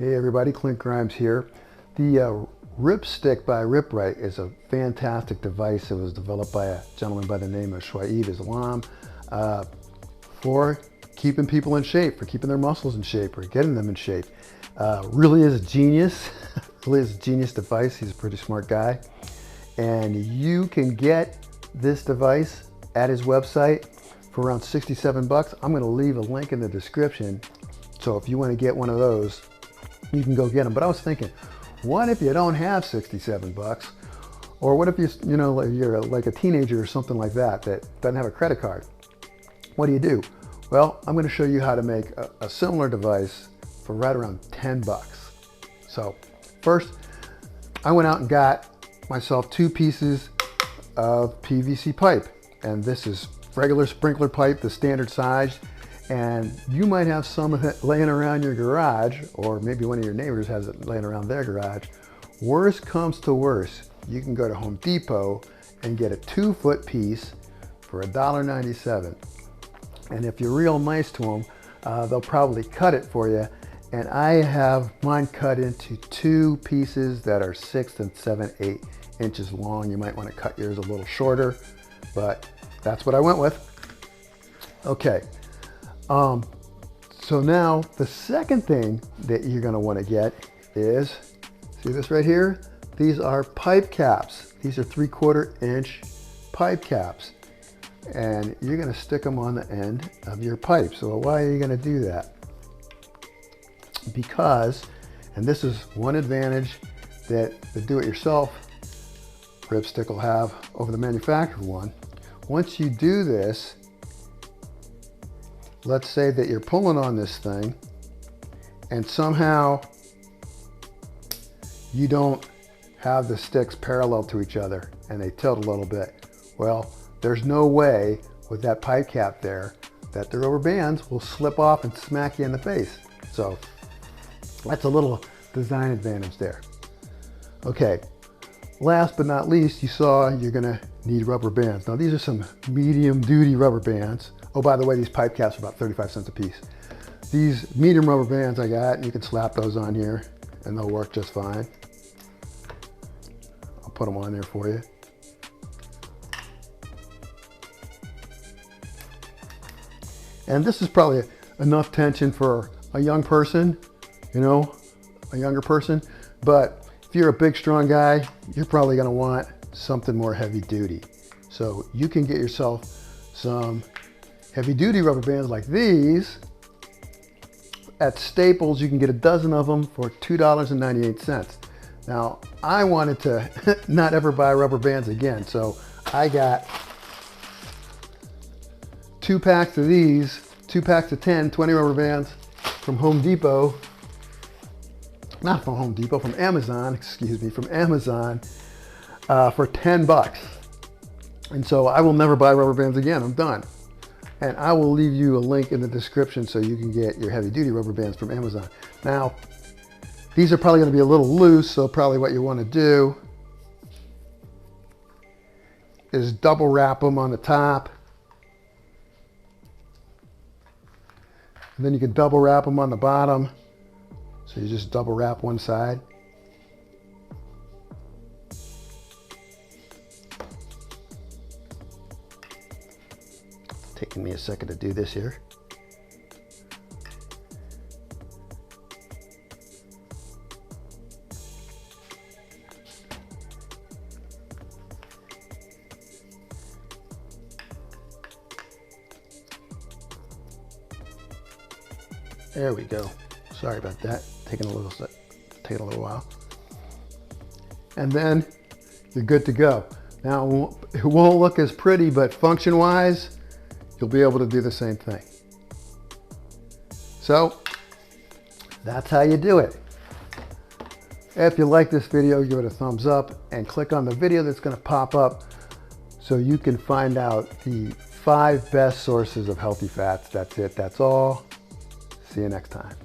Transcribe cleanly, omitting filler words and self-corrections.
Hey everybody, Clint Grimes here. The Ripstick by Ripright is a fantastic device. It was developed by a gentleman by the name of Shuaib Islaam for keeping people in shape, for keeping their muscles in shape, or getting them in shape. Really is a genius. Really is a genius device. He's a pretty smart guy. And you can get this device at his website for around 67 bucks. I'm going to leave a link in the description. So if you want to get one of those, you can go get them. But I was thinking, what if you don't have 67 bucks? Or what if you're like a teenager or something like that that doesn't have a credit card? What do? Well, I'm going to show you how to make a similar device for right around 10 bucks. So first, I went out and got myself 2 pieces of PVC pipe. And this is regular sprinkler pipe, the standard size. And you might have some of it laying around your garage, or maybe one of your neighbors has it laying around their garage. Worst comes to worst, you can go to Home Depot and get a 2-foot piece for $1.97. And if you're real nice to them, they'll probably cut it for you. And I have mine cut into 2 pieces that are 6 and 7/8 inches long. You might want to cut yours a little shorter, but that's what I went with. Okay. So now the second thing that you're going to want to get is, see this right here? These are pipe caps. These are 3/4 inch pipe caps. And you're going to stick them on the end of your pipe. So why are you going to do that? Because, and this is one advantage that the do-it-yourself Ripstick will have over the manufactured one. Once you do this, let's say that you're pulling on this thing and somehow you don't have the sticks parallel to each other and they tilt a little bit. Well, there's no way with that pipe cap there that the rubber bands will slip off and smack you in the face. So that's a little design advantage there. Okay, last but not least, you saw you're gonna need rubber bands. Now these are some medium duty rubber bands. Oh, by the way, these pipe caps are about 35 cents a piece. These medium rubber bands I got, and you can slap those on here and they'll work just fine. I'll put them on there for you. And this is probably enough tension for a young person, a younger person. But if you're a big, strong guy, you're probably gonna want something more heavy duty. So you can get yourself some heavy duty rubber bands like these. At Staples, you can get a dozen of them for $2.98. Now, I wanted to not ever buy rubber bands again, so I got 2 packs of these, 2 packs of 20 rubber bands from Home Depot. Not from Home Depot, from Amazon, excuse me, from Amazon for 10 bucks. And so I will never buy rubber bands again, I'm done. And I will leave you a link in the description so you can get your heavy duty rubber bands from Amazon. Now, these are probably gonna be a little loose, so probably what you wanna do is double wrap them on the top. And then you can double wrap them on the bottom. So you just double wrap one side. Taking me a second to do this here. There we go. Sorry about that. Taking a little while. And then you're good to go. Now it won't look as pretty, but function-wise, you'll be able to do the same thing. So that's how you do it. If you like this video, give it a thumbs up and click on the video that's going to pop up so you can find out the 5 best sources of healthy fats. That's it. That's all. See you next time.